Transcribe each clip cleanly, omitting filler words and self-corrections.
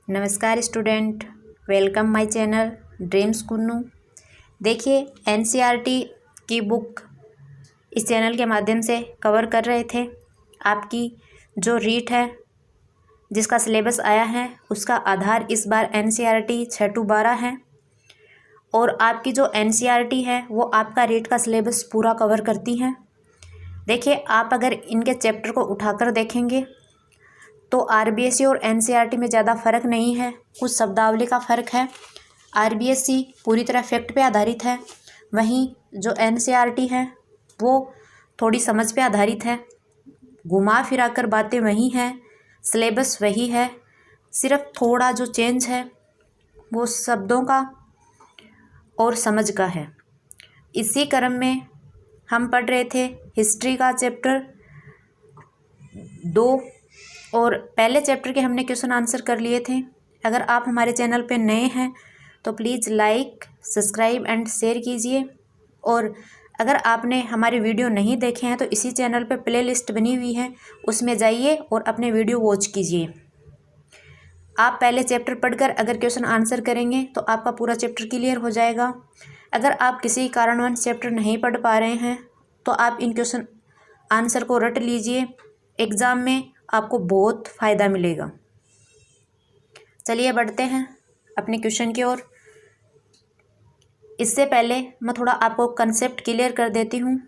नमस्कार student, welcome my channel dreams Kunnu. देखिए, NCERT की बुक इस चैनल के माध्यम से कवर कर रहे थे। आपकी जो रीट है, जिसका सिलेबस आया है, उसका आधार इस बार एनसीईआरटी 6 to 12 है। और आपकी जो एनसीईआरटी है वो आपका रीट का सिलेबस पूरा कवर करती है। देखिए, आप अगर इनके चैप्टर को उठाकर देखेंगे तो आरबीएससी और एनसीईआरटी में ज़्यादा फ़र्क नहीं है, कुछ शब्दावली का फ़र्क है। आरबीएससी पूरी तरह फैक्ट पे आधारित है, वहीं जो एनसीईआरटी है वो थोड़ी समझ पे आधारित है। घुमा फिरा कर बातें वही हैं, सिलेबस वही है, सिर्फ थोड़ा जो चेंज है वो शब्दों का और समझ का है। इसी क्रम में हम पढ़ रहे थे हिस्ट्री का चैप्टर 2 और पहले चैप्टर के हमने क्वेश्चन आंसर कर लिए थे। अगर आप हमारे चैनल पे नए हैं तो please like, subscribe and share कीजिए। और अगर आपने हमारे वीडियो नहीं देखे हैं तो इसी चैनल पे प्लेलिस्ट बनी हुई है, उसमें जाइए और अपने वीडियो वॉच कीजिए। आप पहले चैप्टर पढ़कर अगर क्वेश्चन आंसर करेंगे तो आपका पूरा चैप्टर क्लियर हो जाएगा। अगर आप किसी कारणवश चैप्टर नहीं पढ़ पा रहे हैं तो आप इन क्वेश्चन आंसर को रट लीजिए, एग्ज़ाम में आपको बहुत फ़ायदा मिलेगा। चलिए बढ़ते हैं अपने क्वेश्चन की ओर। इससे पहले मैं थोड़ा आपको कंसेप्ट क्लियर कर देती हूँ।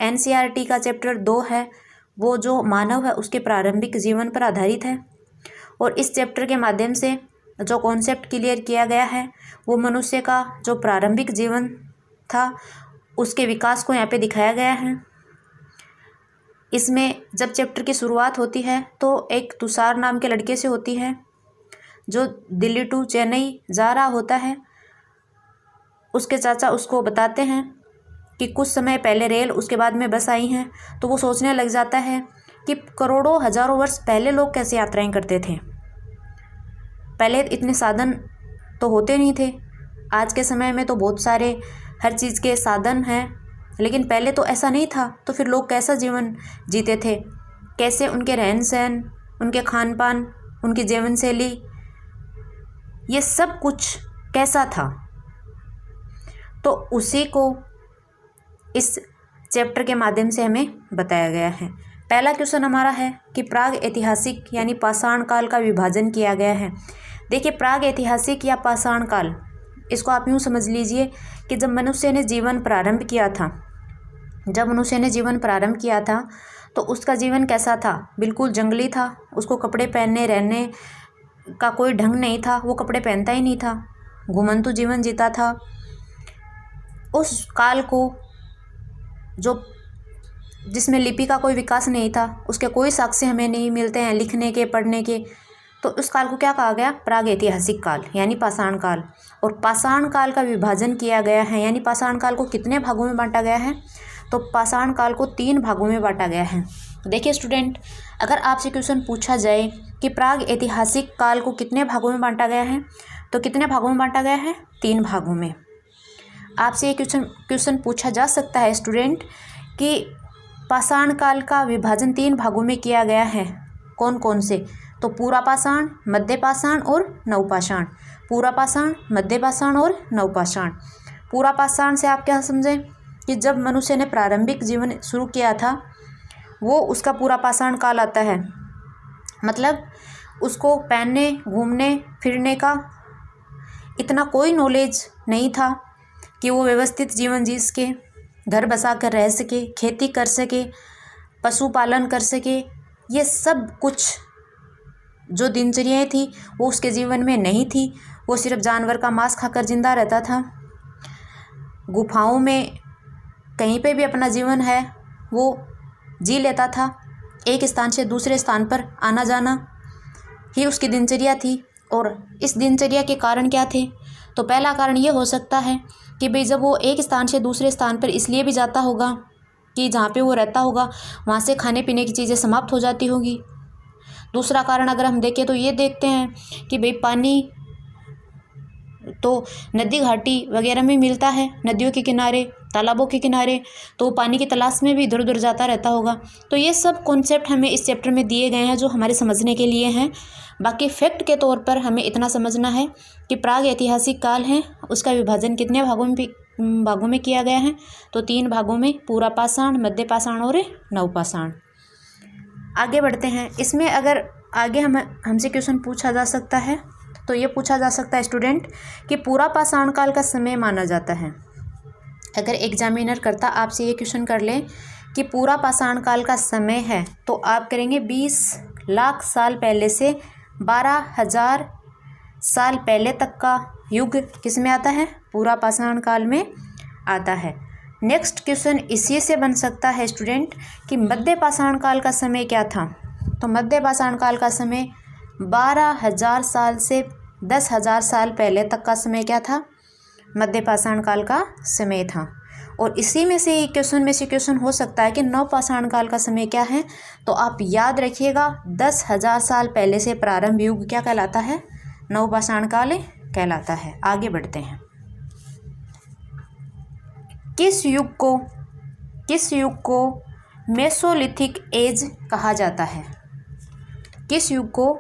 एनसीईआरटी का चैप्टर 2 है, वो जो मानव है उसके प्रारंभिक जीवन पर आधारित है। और इस चैप्टर के माध्यम से जो कॉन्सेप्ट क्लियर किया गया है वो मनुष्य का जो प्रारंभिक जीवन था उसके विकास को यहाँ पे दिखाया गया है। इसमें जब चैप्टर की शुरुआत होती है तो एक तुषार नाम के लड़के से होती है, जो दिल्ली टू चेन्नई जा रहा होता है। उसके चाचा उसको बताते हैं कि कुछ समय पहले रेल, उसके बाद में बस आई हैं। तो वो सोचने लग जाता है कि करोड़ों हजारों वर्ष पहले लोग कैसे यात्राएं करते थे। पहले इतने साधन तो होते नहीं थे। आज के समय में तो बहुत सारे हर चीज़ के साधन हैं, लेकिन पहले तो ऐसा नहीं था। तो फिर लोग कैसा जीवन जीते थे, कैसे उनके रहन सहन, उनके खान पान, उनकी जीवन शैली, ये सब कुछ कैसा था। तो उसी को इस चैप्टर के माध्यम से हमें बताया गया है। पहला क्वेश्चन हमारा है कि प्राग ऐतिहासिक यानी पाषाण काल का विभाजन किया गया है। देखिए, प्राग ऐतिहासिक या पाषाण काल, इसको आप यूँ समझ लीजिए कि जब मनुष्य ने जीवन प्रारंभ किया था, तो उसका जीवन कैसा था? बिल्कुल जंगली था। उसको कपड़े पहनने रहने का कोई ढंग नहीं था, वो कपड़े पहनता ही नहीं था, घुमंतु जीवन जीता था। उस काल को जिसमें लिपि का कोई विकास नहीं था, उसके कोई साक्ष्य हमें नहीं मिलते हैं लिखने के, पढ़ने के, तो उस काल को क्या कहा गया? प्राग ऐतिहासिक काल यानी पाषाण काल। और पाषाण काल का विभाजन किया गया है, यानी पाषाण काल को कितने भागों में बांटा गया है? तो पाषाण काल को 3 भागों में बांटा गया है। देखिए स्टूडेंट, अगर आपसे क्वेश्चन पूछा जाए कि प्राग ऐतिहासिक काल को कितने भागों में बांटा गया है, तो कितने भागों में बांटा गया है? 3 भागों में। आपसे ये क्वेश्चन पूछा जा सकता है स्टूडेंट कि पाषाण काल का विभाजन 3 भागों में किया गया है, कौन कौन से? तो पूरा पाषाण, मध्य पाषाण और नवपाषाण। पूरा पाषाण, मध्य पाषाण और नवपाषाण। पूरा पाषाण से आप क्या समझें कि जब मनुष्य ने प्रारंभिक जीवन शुरू किया था वो उसका पूरा पाषाण काल आता है। मतलब उसको पहनने, घूमने फिरने का इतना कोई नॉलेज नहीं था कि वो व्यवस्थित जीवन जी सके, घर बसा कर रह सके, खेती कर सके, पशुपालन कर सके। ये सब कुछ जो दिनचर्याएँ थी वो उसके जीवन में नहीं थी। वो सिर्फ जानवर का मांस खाकर जिंदा रहता था। गुफाओं में कहीं पे भी अपना जीवन है वो जी लेता था। एक स्थान से दूसरे स्थान पर आना जाना ही उसकी दिनचर्या थी। और इस दिनचर्या के कारण क्या थे? तो पहला कारण ये हो सकता है कि भाई जब वो एक स्थान से दूसरे स्थान पर इसलिए भी जाता होगा कि जहाँ पे वो रहता होगा वहाँ से खाने पीने की चीज़ें समाप्त हो जाती होगी। दूसरा कारण अगर हम देखें तो ये देखते हैं कि भाई पानी तो नदी घाटी वगैरह में मिलता है, नदियों के किनारे तालाबों के किनारे, तो वो पानी की तलाश में भी इधर उधर जाता रहता होगा। तो ये सब कॉन्सेप्ट हमें इस चैप्टर में दिए गए हैं जो हमारे समझने के लिए हैं। बाकी फैक्ट के तौर पर हमें इतना समझना है कि प्राग ऐतिहासिक काल है उसका विभाजन कितने भागों में किया गया है, तो 3 भागों में, पूरा पाषाण, मध्य पाषाण और नवपाषाण। आगे बढ़ते हैं। इसमें अगर आगे हमसे क्वेश्चन पूछा जा सकता है तो ये पूछा जा सकता है स्टूडेंट कि पूरा पाषाण काल का समय माना जाता है। अगर एग्जामिनर करता आपसे ये क्वेश्चन कर ले कि पूरा पाषाण काल का समय है, तो आप करेंगे 20 लाख साल पहले से 12,000 साल पहले तक का युग किस में आता है? पूरा पाषाण काल में आता है। नेक्स्ट क्वेश्चन इसी से बन सकता है स्टूडेंट कि मध्य पाषाण काल का समय क्या था? तो मध्य पाषाण काल का समय 12,000 साल से 10,000 साल पहले तक का समय क्या था? मध्य पाषाण काल का समय था। और इसी में से क्वेश्चन हो सकता है कि नव पाषाण काल का समय क्या है? तो आप याद रखिएगा 10,000 साल पहले से प्रारंभ युग क्या कहलाता है? नव पाषाण काल कहलाता है। आगे बढ़ते हैं। किस युग को मेसोलिथिक एज कहा जाता है? किस युग को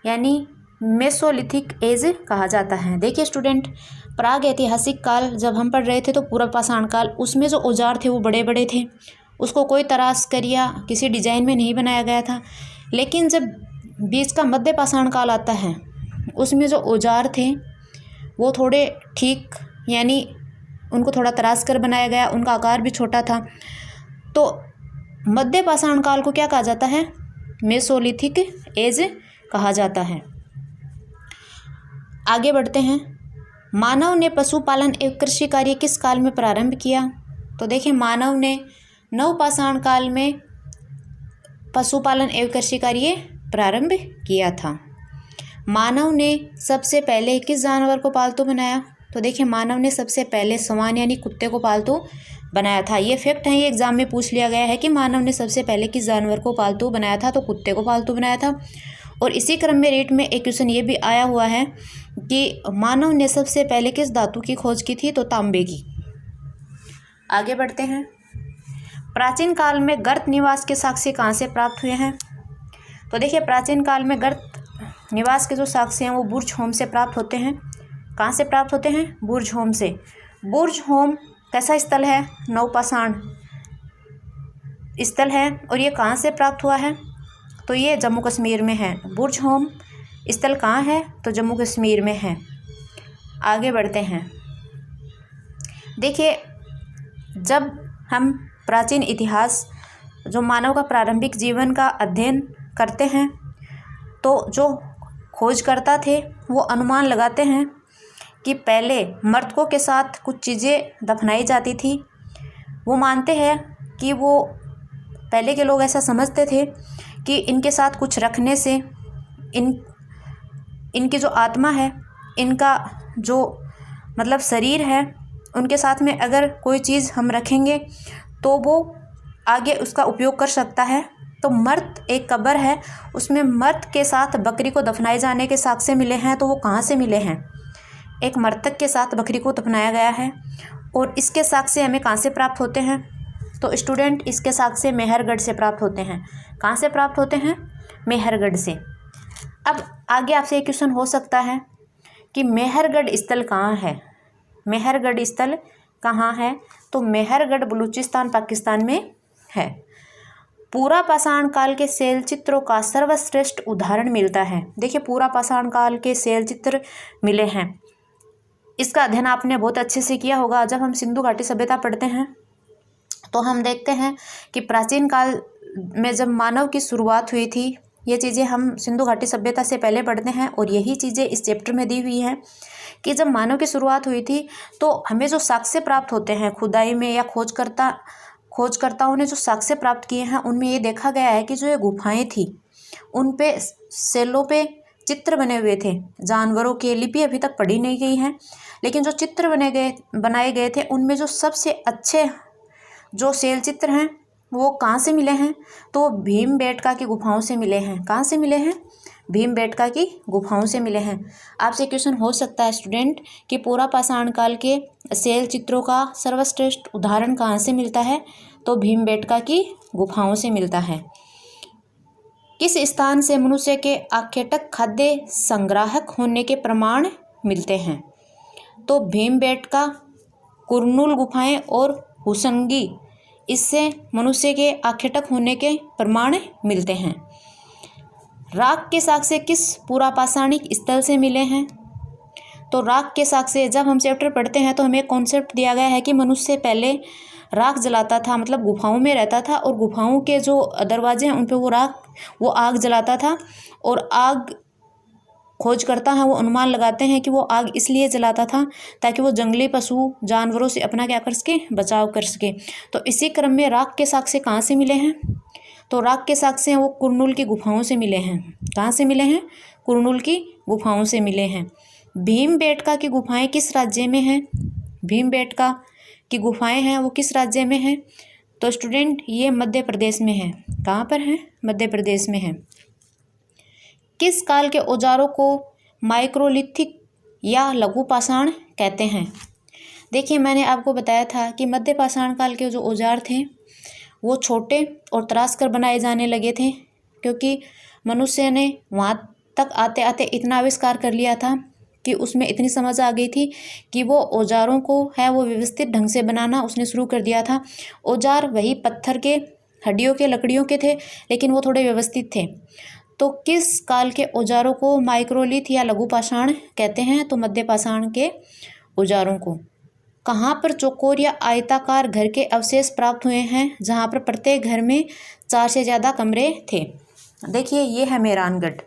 यानी मेसोलिथिक एज कहा जाता है? देखिए स्टूडेंट, प्राग ऐतिहासिक काल जब हम पढ़ रहे थे तो पूरा पाषाण काल, उसमें जो औजार थे वो बड़े बड़े थे, उसको कोई तराश कर या किसी डिजाइन में नहीं बनाया गया था। लेकिन जब बीच का मध्य पाषाण काल आता है उसमें जो औजार थे वो थोड़े ठीक, यानी उनको थोड़ा तराश कर बनाया गया, उनका आकार भी छोटा था। तो मध्य पाषाण काल को क्या कहा जाता है? मेसोलिथिक एज कहा जाता है। आगे बढ़ते हैं। मानव ने पशुपालन एवं कृषि कार्य किस काल में प्रारंभ किया? तो देखिए, मानव ने नव पाषाण काल में पशुपालन एवं कृषि कार्य प्रारंभ किया था। मानव ने सबसे पहले किस जानवर को पालतू बनाया? तो देखिए, मानव ने सबसे पहले श्वान यानी कुत्ते को पालतू बनाया था। ये फैक्ट है, ये एग्जाम में पूछ लिया गया है कि मानव ने सबसे पहले किस जानवर को पालतू बनाया था? तो कुत्ते को पालतू बनाया था। और इसी क्रम में रेट में एक क्वेश्चन ये भी आया हुआ है कि मानव ने सबसे पहले किस धातु की खोज की थी? तो तांबे की। आगे बढ़ते हैं। प्राचीन काल में गर्त निवास के साक्ष्य कहाँ से प्राप्त हुए हैं? तो देखिए, प्राचीन काल में गर्त निवास के जो साक्ष्य हैं वो बुर्ज होम से प्राप्त होते हैं। कहाँ से प्राप्त होते हैं? बुर्ज होम से। बुर्ज होम कैसा स्थल है? नवपाषाण स्थल है। और ये कहाँ से प्राप्त हुआ है? तो ये जम्मू कश्मीर में है। बुर्ज होम स्थल कहाँ है? तो जम्मू कश्मीर में है। आगे बढ़ते हैं। देखिए, जब हम प्राचीन इतिहास, जो मानव का प्रारंभिक जीवन का अध्ययन करते हैं, तो जो खोजकर्ता थे वो अनुमान लगाते हैं कि पहले मृतकों के साथ कुछ चीज़ें दफनाई जाती थी। वो मानते हैं कि वो पहले के लोग ऐसा समझते थे कि इनके साथ कुछ रखने से इनकी जो आत्मा है, इनका जो मतलब शरीर है, उनके साथ में अगर कोई चीज़ हम रखेंगे तो वो आगे उसका उपयोग कर सकता है। तो मर्त एक कब्र है, उसमें मर्त के साथ बकरी को दफनाए जाने के साक्ष्य मिले हैं। तो वो कहाँ से मिले हैं? एक मृतक के साथ बकरी को दफनाया गया है। और इसके साक्ष्य हमें कहाँ से प्राप्त होते हैं? तो स्टूडेंट, इसके साक्ष्य मेहरगढ़ से प्राप्त होते हैं। कहाँ से प्राप्त होते हैं? मेहरगढ़ से। अब आगे आपसे एक क्वेश्चन हो सकता है कि मेहरगढ़ स्थल कहाँ है? मेहरगढ़ स्थल कहाँ है? तो मेहरगढ़ बलूचिस्तान पाकिस्तान में है। पूरा पाषाण काल के शैल चित्रों का सर्वश्रेष्ठ उदाहरण मिलता है। देखिए, पूरा पाषाण काल के शैल चित्र मिले हैं। इसका अध्ययन आपने बहुत अच्छे से किया होगा। जब हम सिंधु घाटी सभ्यता पढ़ते हैं तो हम देखते हैं कि प्राचीन काल में जब मानव की शुरुआत हुई थी, ये चीज़ें हम सिंधु घाटी सभ्यता से पहले पढ़ते हैं। और यही चीज़ें इस चैप्टर में दी हुई हैं कि जब मानव की शुरुआत हुई थी तो हमें जो साक्ष्य प्राप्त होते हैं खुदाई में, या खोजकर्ताओं ने जो साक्ष्य प्राप्त किए हैं, उनमें ये देखा गया है कि जो ये गुफाएं थी उन पे सेलों पे चित्र बने हुए थे जानवरों के। लिपि अभी तक पढ़ी नहीं गई है, लेकिन जो चित्र बनाए गए थे उनमें जो सबसे अच्छे जो शैल चित्र हैं वो कहाँ से मिले हैं? तो भीमबेटका की गुफाओं से मिले हैं। कहाँ से मिले हैं? भीमबेटका की गुफाओं से मिले हैं। आपसे क्वेश्चन हो सकता है स्टूडेंट कि पूरा पाषाण काल के शैल चित्रों का सर्वश्रेष्ठ उदाहरण कहाँ से मिलता है, तो भीमबेटका की गुफाओं से मिलता है। किस स्थान से मनुष्य के आखेटक खाद्य संग्राहक होने के प्रमाण मिलते हैं, तो भीमबेटका, कुरनूल गुफाएं और हुसंगी, इससे मनुष्य के आखेटक होने के प्रमाण मिलते हैं। राख के साक्ष्य किस पुरापाषाणिक स्थल से मिले हैं, तो राख के साक्ष्य, जब हम चैप्टर पढ़ते हैं तो हमें कॉन्सेप्ट दिया गया है कि मनुष्य पहले राख जलाता था, मतलब गुफाओं में रहता था और गुफाओं के जो दरवाजे हैं उन पे वो आग जलाता था। और आग खोज करता है वो अनुमान लगाते हैं कि वो आग इसलिए जलाता था ताकि वो जंगली पशु जानवरों से अपना क्या कर सके, बचाव कर सके। तो इसी क्रम में राख के साक्ष्य कहाँ से मिले हैं, तो राख के साक्ष्य हैं वो कुरनूल की गुफाओं से मिले हैं। कहाँ से मिले हैं, कुरनूल की गुफाओं से मिले हैं। भीमबेटका की गुफाएं किस राज्य में हैं, भीमबेटका की गुफाएं हैं वो किस राज्य में हैं, तो स्टूडेंट ये मध्य प्रदेश में है। कहाँ पर है, मध्य प्रदेश में है। किस काल के औजारों को माइक्रोलिथिक या लघु पाषाण कहते हैं। देखिए मैंने आपको बताया था कि मध्य पाषाण काल के जो औजार थे वो छोटे और तराश कर बनाए जाने लगे थे, क्योंकि मनुष्य ने वहाँ तक आते आते इतना आविष्कार कर लिया था कि उसमें इतनी समझ आ गई थी कि वो औजारों को है वो व्यवस्थित ढंग से बनाना उसने शुरू कर दिया था। औजार वही पत्थर के, हड्डियों के, लकड़ियों के थे, लेकिन वो थोड़े व्यवस्थित थे। तो किस काल के औजारों को माइक्रोलिथ या लघु पाषाण कहते हैं, तो मध्य पाषाण के औजारों को। कहाँ पर चौकोर या आयताकार घर के अवशेष प्राप्त हुए हैं, जहाँ पर प्रत्येक घर में 4 से ज़्यादा कमरे थे। देखिए ये है मेहरानगढ़।